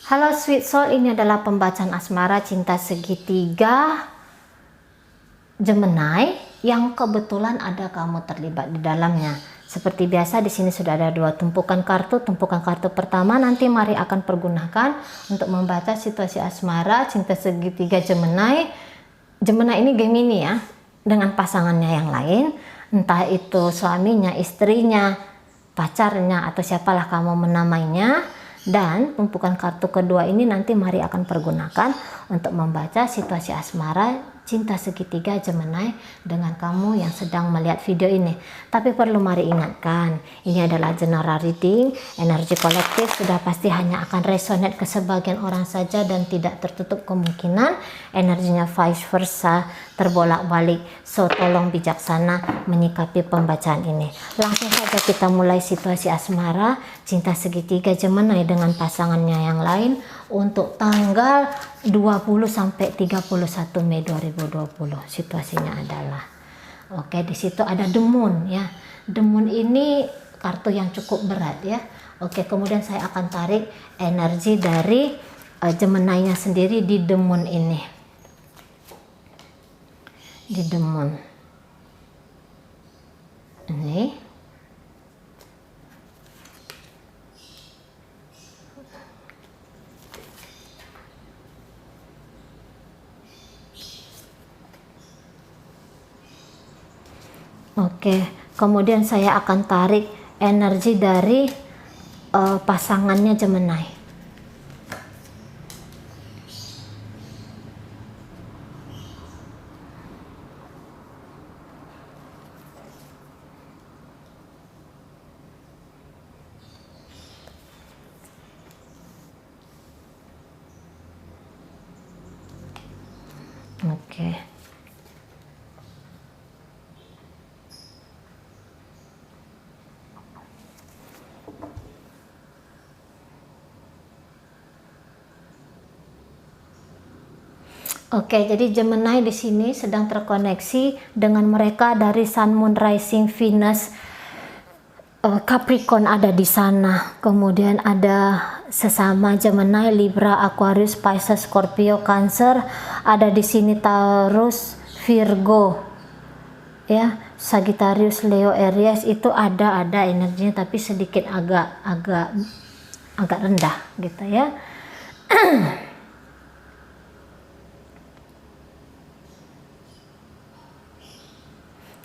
Halo Sweet Soul, ini adalah pembacaan asmara cinta segitiga Gemini yang kebetulan ada kamu terlibat di dalamnya. Seperti biasa di sini sudah ada dua tumpukan kartu. Tumpukan kartu pertama nanti Mari akan pergunakan untuk membaca situasi asmara cinta segitiga Gemini. Gemini ini Gemini ya, dengan pasangannya yang lain, entah itu suaminya, istrinya, pacarnya, atau siapalah kamu menamainya. Dan tumpukan kartu kedua ini nanti Mari akan pergunakan untuk membaca situasi asmara cinta segitiga Gemini dengan kamu yang sedang melihat video ini. Tapi perlu Mari ingatkan, ini adalah general reading, energi kolektif sudah pasti hanya akan resonate ke sebagian orang saja dan tidak tertutup kemungkinan energinya vice versa terbolak-balik. So tolong bijaksana menyikapi pembacaan ini. Langsung saja kita mulai situasi asmara cinta segitiga Gemini dengan pasangannya yang lain untuk tanggal 20 sampai 31 Mei 2020. Situasinya adalah di situ ada The Moon ya. The Moon ini kartu yang cukup berat ya. Kemudian saya akan tarik energi dari Gemini-nya sendiri di The Moon ini. Di The Moon. Ini kemudian saya akan tarik energi dari pasangannya Gemini. Jadi Gemini di sini sedang terkoneksi dengan mereka dari Sun, Moon, Rising, Venus, Capricorn ada di sana. Kemudian ada sesama Gemini, Libra, Aquarius, Pisces, Scorpio, Cancer. Ada di sini Taurus, Virgo, ya, Sagittarius, Leo, Aries itu ada energinya tapi sedikit agak rendah gitu ya.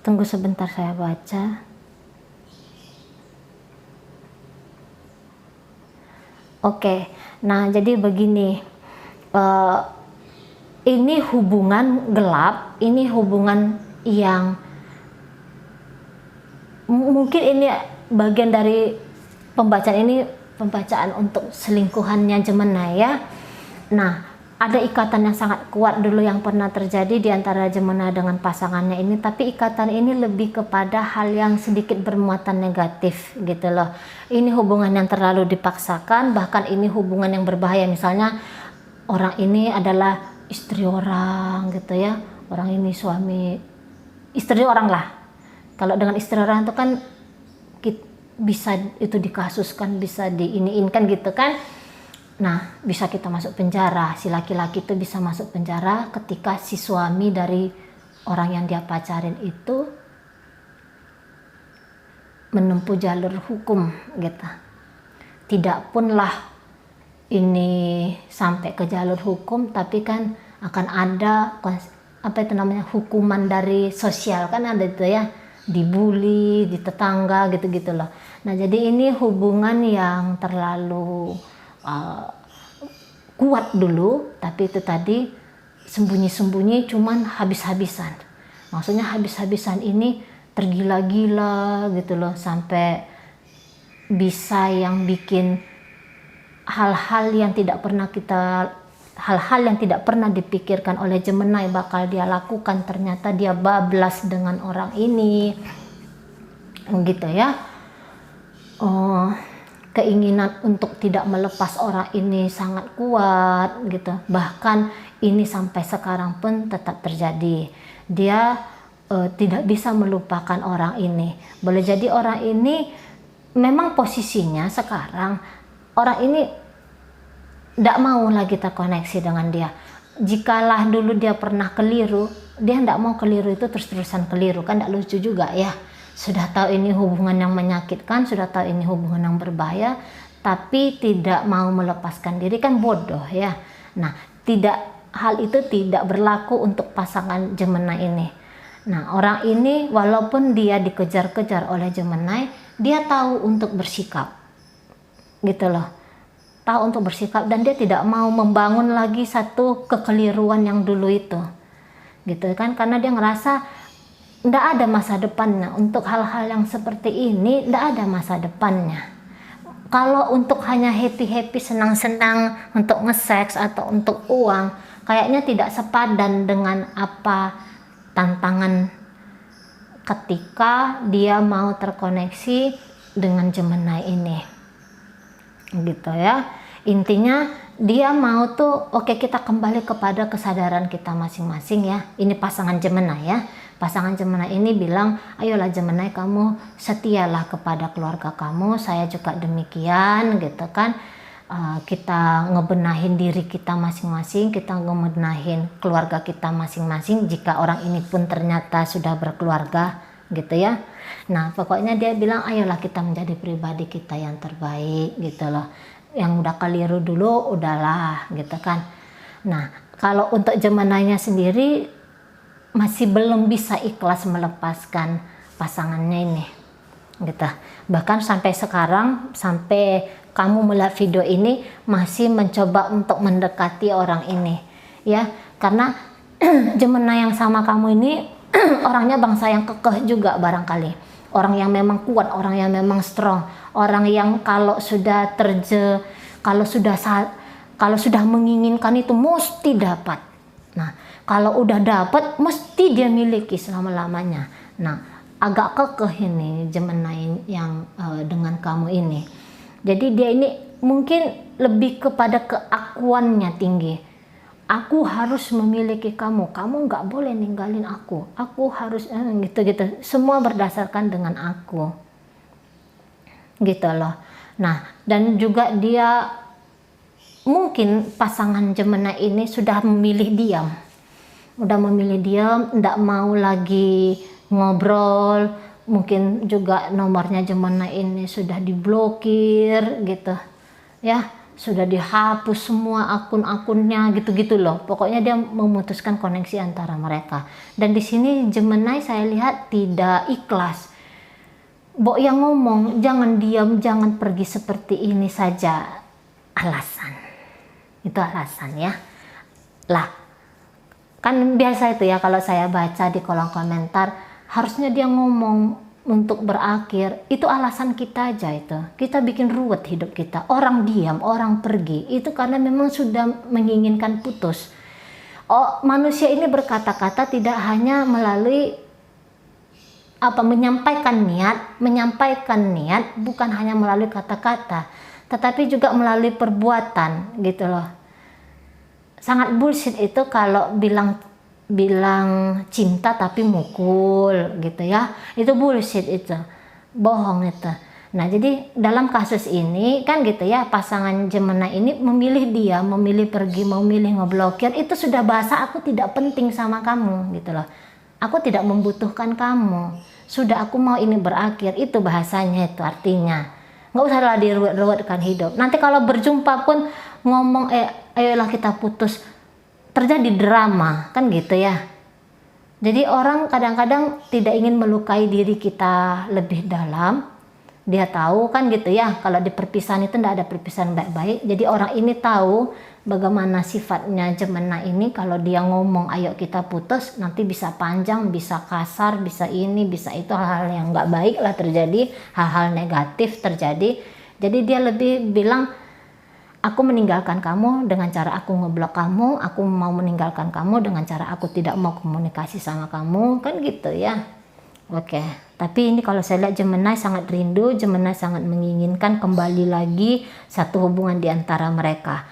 Tunggu sebentar saya baca. Nah jadi begini, ini hubungan gelap, ini hubungan yang mungkin ini bagian dari pembacaan untuk selingkuhannya Gemini ya. Nah, ada ikatan yang sangat kuat dulu yang pernah terjadi di antara Gemini dengan pasangannya ini, tapi ikatan ini lebih kepada hal yang sedikit bermuatan negatif gitu loh. Ini hubungan yang terlalu dipaksakan, bahkan ini hubungan yang berbahaya. Misalnya orang ini adalah istri orang gitu ya, orang ini suami istri orang lah. Kalau dengan istri orang itu kan bisa itu dikasuskan, bisa diiniinkan gitu kan. Nah, bisa kita masuk penjara, si laki-laki itu bisa masuk penjara ketika si suami dari orang yang dia pacarin itu menempuh jalur hukum gitu. Tidak pun lah ini sampai ke jalur hukum, tapi kan akan ada hukuman dari sosial kan ada itu ya, dibully di tetangga gitu-gitu loh. Nah, jadi ini hubungan yang terlalu kuat dulu, tapi itu tadi sembunyi-sembunyi cuman habis-habisan. Maksudnya habis-habisan ini tergila-gila gitu loh, sampai bisa yang bikin hal-hal yang tidak pernah dipikirkan oleh Gemini bakal dia lakukan, ternyata dia bablas dengan orang ini gitu ya. Keinginan untuk tidak melepas orang ini sangat kuat gitu, bahkan ini sampai sekarang pun tetap terjadi. Dia tidak bisa melupakan orang ini. Boleh jadi orang ini memang posisinya sekarang, orang ini tidak mau lagi terkoneksi dengan dia. Jikalah dulu dia pernah keliru, dia tidak mau keliru itu terus-terusan keliru, kan tidak lucu juga ya. Sudah tahu ini hubungan yang menyakitkan, sudah tahu ini hubungan yang berbahaya, tapi tidak mau melepaskan diri, kan bodoh ya. Nah, hal itu tidak berlaku untuk pasangan Gemini ini. Nah, orang ini walaupun dia dikejar-kejar oleh Gemini, dia tahu untuk bersikap, gitu loh. Tahu untuk bersikap, dan dia tidak mau membangun lagi satu kekeliruan yang dulu itu, gitu kan, karena dia ngerasa tidak ada masa depannya. Untuk hal-hal yang seperti ini tidak ada masa depannya. Kalau untuk hanya happy-happy, senang-senang, untuk nge-seks atau untuk uang, kayaknya tidak sepadan dengan apa tantangan ketika dia mau terkoneksi dengan Gemini ini, gitu ya. Intinya dia mau tuh, oke, kita kembali kepada kesadaran kita masing-masing ya. Ini pasangan Gemini ya. Pasangan Gemini ini bilang, ayolah Gemini, kamu setialah kepada keluarga kamu, saya juga demikian, gitu kan. Kita ngebenahin diri kita masing-masing, kita ngebenahin keluarga kita masing-masing jika orang ini pun ternyata sudah berkeluarga, gitu ya. Nah, pokoknya dia bilang, ayolah kita menjadi pribadi kita yang terbaik, gitu loh. Yang udah keliru dulu, udahlah, gitu kan. Nah, kalau untuk Gemini-nya sendiri masih belum bisa ikhlas melepaskan pasangannya ini, gitu. Bahkan sampai sekarang, sampai kamu melihat video ini, masih mencoba untuk mendekati orang ini ya, karena Gemini yang sama kamu ini orangnya bangsa yang kekeh juga barangkali, orang yang memang kuat, orang yang memang strong, orang yang kalau sudah kalau sudah menginginkan itu mesti dapat. Nah, kalau udah dapat mesti dia miliki selama-lamanya. Nah, agak kekeh ini Gemini yang dengan kamu ini. Jadi dia ini mungkin lebih kepada keakuannya tinggi. Aku harus memiliki kamu, kamu nggak boleh ninggalin aku harus gitu-gitu. Semua berdasarkan dengan aku, gitu loh. Nah, dan juga dia mungkin pasangan Gemini ini sudah memilih diam, nggak mau lagi ngobrol. Mungkin juga nomornya Gemini ini sudah diblokir, gitu ya, sudah dihapus semua akun-akunnya, gitu-gitu loh. Pokoknya dia memutuskan koneksi antara mereka. Dan di sini Gemini saya lihat tidak ikhlas. Bok yang ngomong, jangan diam, jangan pergi seperti ini saja. Alasan, itu alasan ya. Lah, kan biasa itu ya, kalau saya baca di kolom komentar, harusnya dia ngomong untuk berakhir. Itu alasan kita aja itu. Kita bikin ruwet hidup kita. Orang diam, orang pergi, itu karena memang sudah menginginkan putus. Oh, manusia ini berkata-kata tidak hanya melalui menyampaikan niat bukan hanya melalui kata-kata, tetapi juga melalui perbuatan, gitu loh. Sangat bullshit itu kalau bilang cinta tapi mukul, gitu ya. Itu bullshit, itu bohong itu. Nah, jadi dalam kasus ini kan gitu ya, pasangan Gemini ini memilih diam, memilih pergi, memilih ngeblokir. Itu sudah bahasa aku tidak penting sama kamu, gitu loh. Aku tidak membutuhkan kamu, sudah, aku mau ini berakhir. Itu bahasanya, itu artinya nggak usah lah diruwet-ruwetkan hidup. Nanti kalau berjumpa pun ngomong ayolah kita putus, terjadi drama, kan gitu ya. Jadi orang kadang-kadang tidak ingin melukai diri kita lebih dalam. Dia tahu kan gitu ya, kalau di perpisahan itu tidak ada perpisahan baik-baik. Jadi orang ini tahu bagaimana sifatnya Gemini ini. Kalau dia ngomong ayo kita putus, nanti bisa panjang, bisa kasar, bisa ini, bisa itu, hal-hal yang nggak baik lah terjadi, hal-hal negatif terjadi. Jadi dia lebih bilang, aku meninggalkan kamu dengan cara aku ngeblok kamu, aku mau meninggalkan kamu dengan cara aku tidak mau komunikasi sama kamu, kan gitu ya. Oke, tapi ini kalau saya lihat Gemini sangat rindu, Gemini sangat menginginkan kembali lagi satu hubungan di antara mereka.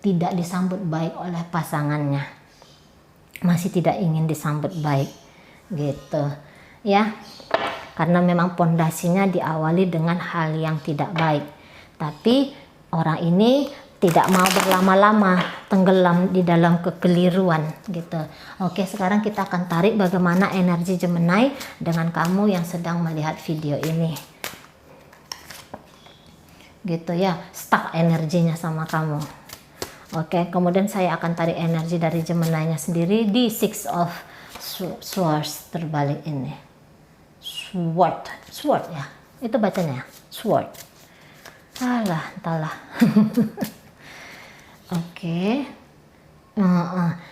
Tidak disambut baik oleh pasangannya, masih tidak ingin disambut baik, gitu ya. Karena memang pondasinya diawali dengan hal yang tidak baik. Tapi orang ini tidak mau berlama-lama tenggelam di dalam kekeliruan gitu. Oke, sekarang kita akan tarik bagaimana energi Gemini dengan kamu yang sedang melihat video ini. Gitu ya, stuck energinya sama kamu. Oke, kemudian saya akan tarik energi dari Gemini-nya sendiri di Six of Swords terbalik ini. Sword ya, itu bacanya sword. Alah, entahlah. Oke.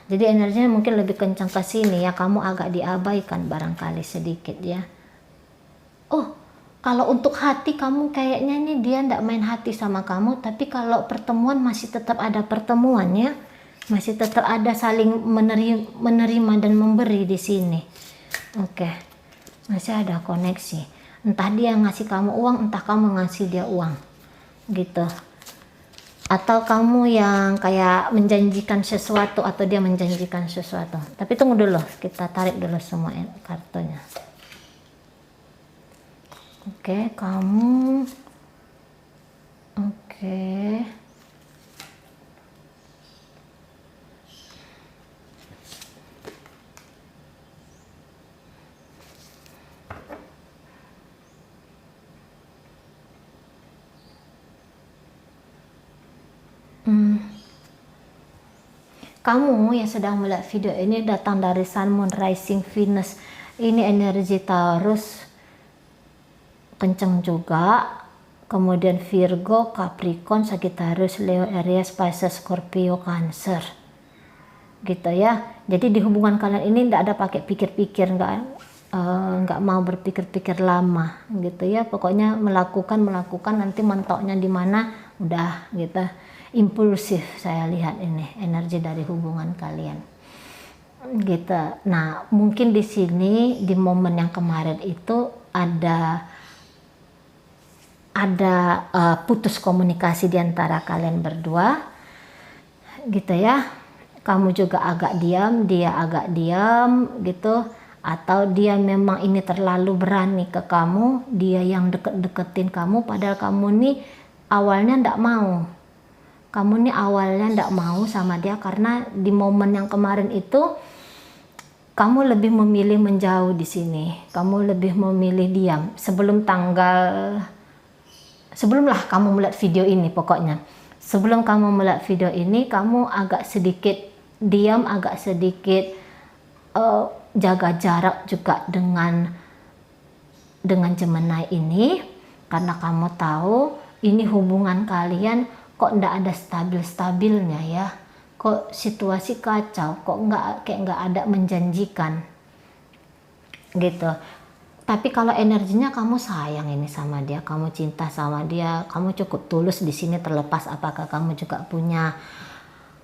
Jadi energinya mungkin lebih kencang ke sini ya, kamu agak diabaikan barangkali sedikit ya. Oh, kalau untuk hati kamu kayaknya ini dia ndak main hati sama kamu, tapi kalau pertemuan masih tetap ada pertemuan ya. Masih tetap ada saling menerima dan memberi di sini. Oke. Masih ada koneksi. Entah dia ngasih kamu uang, entah kamu ngasih dia uang. Gitu. Atau kamu yang kayak menjanjikan sesuatu atau dia menjanjikan sesuatu. Tapi tunggu dulu, kita tarik dulu semua kartunya. Oke, kamu. Oke. Kamu yang sedang melihat video ini datang dari Sun, Moon, Rising, Venus. Ini energi Taurus kenceng juga. Kemudian Virgo, Capricorn, Sagittarius, Leo, Aries, Pisces, Scorpio, Cancer. Gitu ya. Jadi di hubungan kalian ini tidak ada pakai pikir-pikir, nggak mau berpikir-pikir lama gitu ya. Pokoknya melakukan nanti mentoknya di mana udah gitu. Impulsif saya lihat ini energi dari hubungan kalian gitu. Nah, mungkin di sini di momen yang kemarin itu ada putus komunikasi di antara kalian berdua gitu ya. Kamu juga agak diam, dia agak diam gitu, atau dia memang ini terlalu berani ke kamu, dia yang deket-deketin kamu padahal kamu nih awalnya ndak mau. Kamu nih awalnya ndak mau sama dia karena di momen yang kemarin itu kamu lebih memilih menjauh di sini. Kamu lebih memilih diam. Sebelumlah kamu melihat video ini pokoknya. Sebelum kamu melihat video ini, kamu agak sedikit diam, agak sedikit jaga jarak juga dengan Gemini ini karena kamu tahu ini hubungan kalian kok ndak ada stabilnya ya, kok situasi kacau, kok nggak ada menjanjikan gitu. Tapi kalau energinya kamu sayang ini sama dia, kamu cinta sama dia, kamu cukup tulus di sini, terlepas apakah kamu juga punya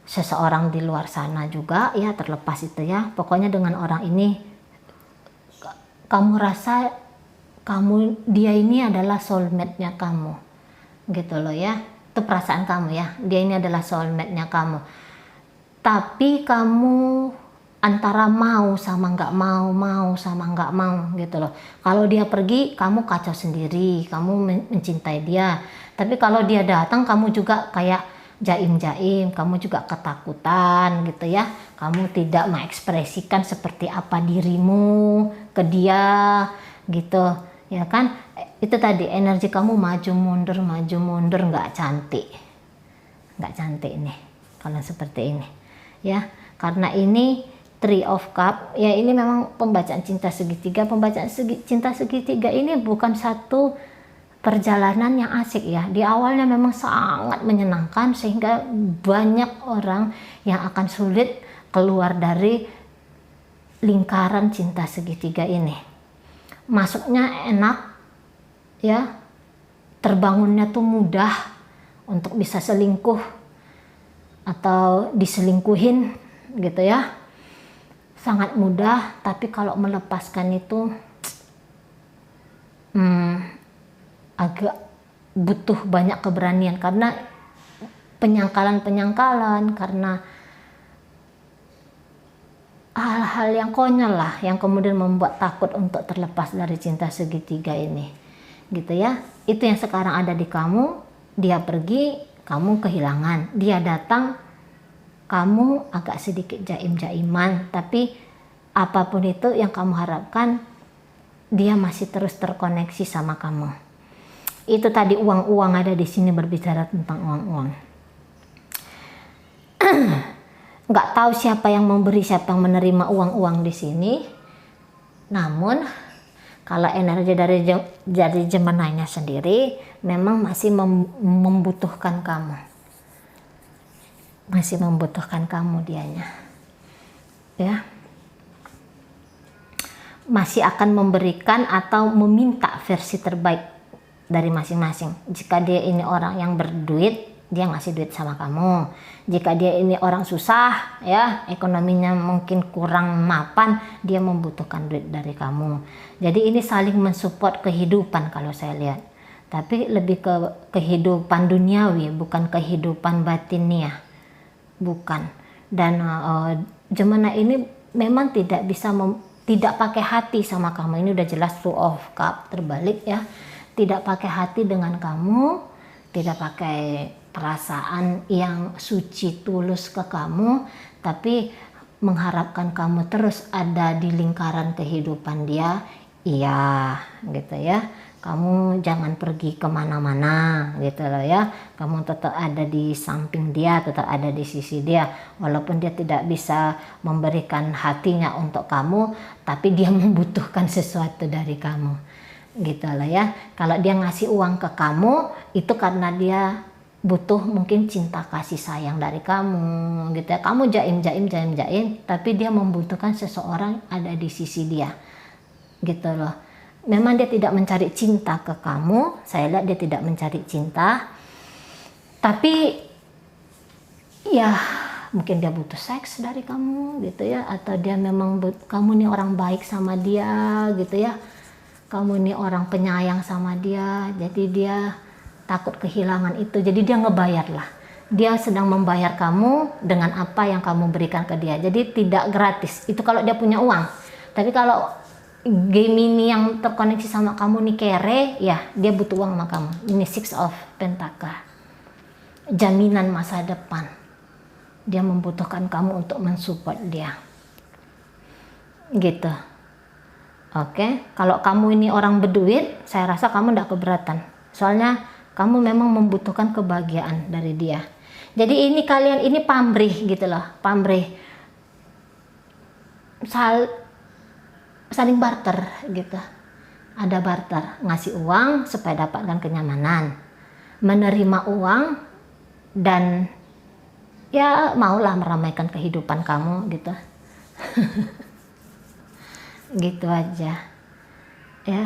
seseorang di luar sana juga ya, terlepas itu ya. Pokoknya dengan orang ini kamu rasa dia ini adalah soulmate-nya kamu gitu loh ya. Itu perasaan kamu ya, dia ini adalah soulmate-nya kamu. Tapi kamu antara mau sama nggak mau, mau sama nggak mau gitu loh. Kalau dia pergi, kamu kacau sendiri, kamu mencintai dia. Tapi kalau dia datang, kamu juga kayak jaim-jaim, kamu juga ketakutan gitu ya. Kamu tidak mengekspresikan seperti apa dirimu ke dia gitu, ya kan? Itu tadi energi kamu maju mundur nggak cantik nih kalau seperti ini ya, karena ini Three of Cup ya. Ini memang pembacaan cinta segitiga. Pembacaan cinta segitiga ini bukan satu perjalanan yang asik ya. Di awalnya memang sangat menyenangkan sehingga banyak orang yang akan sulit keluar dari lingkaran cinta segitiga ini. Masuknya enak ya, terbangunnya tuh mudah untuk bisa selingkuh atau diselingkuhin gitu ya, sangat mudah. Tapi kalau melepaskan itu agak butuh banyak keberanian karena penyangkalan karena hal-hal yang konyol lah yang kemudian membuat takut untuk terlepas dari cinta segitiga ini gitu ya. Itu yang sekarang ada di kamu. Dia pergi, kamu kehilangan. Dia datang, kamu agak sedikit jaim-jaiman, tapi apapun itu yang kamu harapkan, dia masih terus terkoneksi sama kamu. Itu tadi uang-uang ada di sini, berbicara tentang uang-uang. Nggak tahu siapa yang memberi, siapa yang menerima uang-uang di sini. Namun kalau energi dari Gemini-nya sendiri memang masih membutuhkan kamu. Masih membutuhkan kamu dianya. Ya. Masih akan memberikan atau meminta versi terbaik dari masing-masing. Jika dia ini orang yang berduit, dia ngasih duit sama kamu. Jika dia ini orang susah, ya, ekonominya mungkin kurang mapan, dia membutuhkan duit dari kamu. Jadi ini saling mensupport kehidupan kalau saya lihat. Tapi lebih ke kehidupan duniawi, bukan kehidupan batiniah. Bukan. Dan Gemini ini memang tidak bisa tidak pakai hati sama kamu. Ini udah jelas Two of Cup terbalik ya. Tidak pakai hati dengan kamu, tidak pakai perasaan yang suci tulus ke kamu, tapi mengharapkan kamu terus ada di lingkaran kehidupan dia. Iya, gitu ya. Kamu jangan pergi kemana-mana gitu loh ya. Kamu tetap ada di samping dia, tetap ada di sisi dia. Walaupun dia tidak bisa memberikan hatinya untuk kamu, tapi dia membutuhkan sesuatu dari kamu. Gitu loh ya. Kalau dia ngasih uang ke kamu, itu karena dia butuh mungkin cinta kasih sayang dari kamu gitu ya. Kamu jaim, tapi dia membutuhkan seseorang ada di sisi dia. Gitu loh. Memang dia tidak mencari cinta ke kamu, saya lihat dia tidak mencari cinta, tapi ya mungkin dia butuh seks dari kamu gitu ya, atau dia memang kamu nih orang baik sama dia gitu ya, kamu nih orang penyayang sama dia, jadi dia takut kehilangan itu, jadi dia ngebayar lah, dia sedang membayar kamu dengan apa yang kamu berikan ke dia, jadi tidak gratis, itu kalau dia punya uang. Tapi kalau Gemini yang terkoneksi sama kamu nih kere, ya dia butuh uang sama kamu. Ini Six of Pentacle, jaminan masa depan. Dia membutuhkan kamu untuk mensupport dia, gitu. Oke, kalau kamu ini orang berduit, saya rasa kamu tidak keberatan. Soalnya kamu memang membutuhkan kebahagiaan dari dia. Jadi ini kalian ini pamrih gitu loh, pamrih. Saling barter gitu, ada barter, ngasih uang supaya dapatkan kenyamanan, menerima uang dan ya maulah meramaikan kehidupan kamu gitu. Gitu aja ya.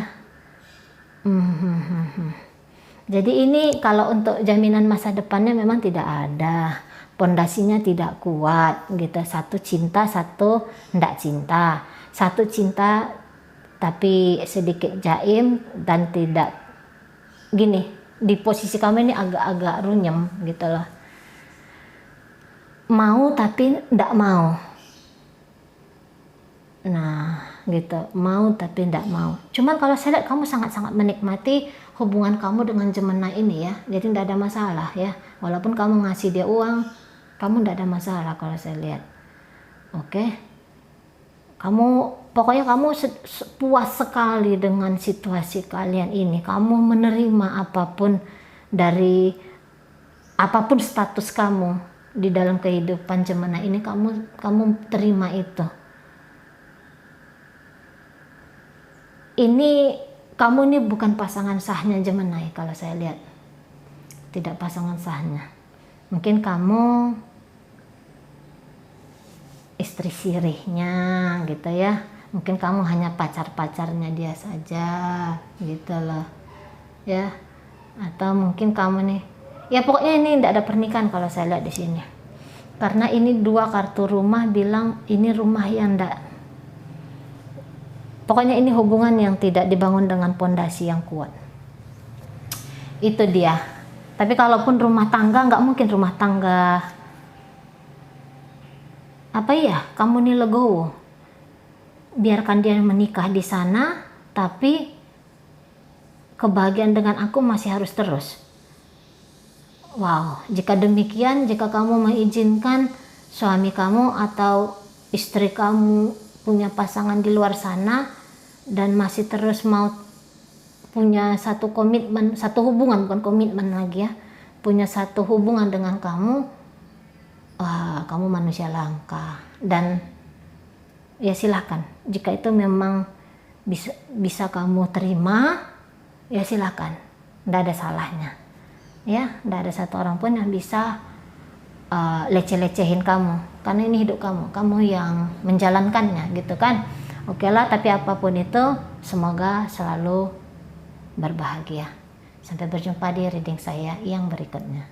Jadi ini kalau untuk jaminan masa depannya memang tidak ada, pondasinya tidak kuat gitu. Satu cinta, satu ndak cinta. Satu cinta tapi sedikit jaim dan tidak gini, di posisi kamu ini agak-agak runyem gitu loh, mau tapi tidak mau. Nah gitu, mau tapi tidak mau. Cuman kalau saya lihat kamu sangat-sangat menikmati hubungan kamu dengan Gemini ini ya, jadi tidak ada masalah ya, walaupun kamu ngasih dia uang, kamu tidak ada masalah kalau saya lihat. Oke. Pokoknya kamu puas sekali dengan situasi kalian ini. Kamu menerima apapun dari apapun status kamu di dalam kehidupan Gemini ini, kamu terima itu. Ini kamu ini bukan pasangan sahnya Gemini kalau saya lihat. Tidak pasangan sahnya. Mungkin kamu istri sirihnya gitu ya, mungkin kamu hanya pacar-pacarnya dia saja gitu loh ya, atau mungkin kamu nih ya, pokoknya ini tidak ada pernikahan kalau saya lihat di sini, karena ini dua kartu rumah bilang ini rumah yang tidak, pokoknya ini hubungan yang tidak dibangun dengan pondasi yang kuat, itu dia. Tapi kalaupun rumah tangga, nggak mungkin rumah tangga apa ya, kamu nih legowo, biarkan dia menikah di sana, tapi kebahagiaan dengan aku masih harus terus. Wow, jika demikian, jika kamu mengizinkan suami kamu atau istri kamu punya pasangan di luar sana dan masih terus mau punya satu komitmen, satu hubungan, bukan komitmen lagi ya, punya satu hubungan dengan kamu, wah, kamu manusia langka. Dan ya silahkan, jika itu memang bisa kamu terima, ya silahkan, tidak ada salahnya. Ya, tidak ada satu orang pun yang bisa leceh-lecehin kamu, karena ini hidup kamu yang menjalankannya gitu kan. Oke lah, tapi apapun itu semoga selalu berbahagia. Sampai berjumpa di reading saya yang berikutnya.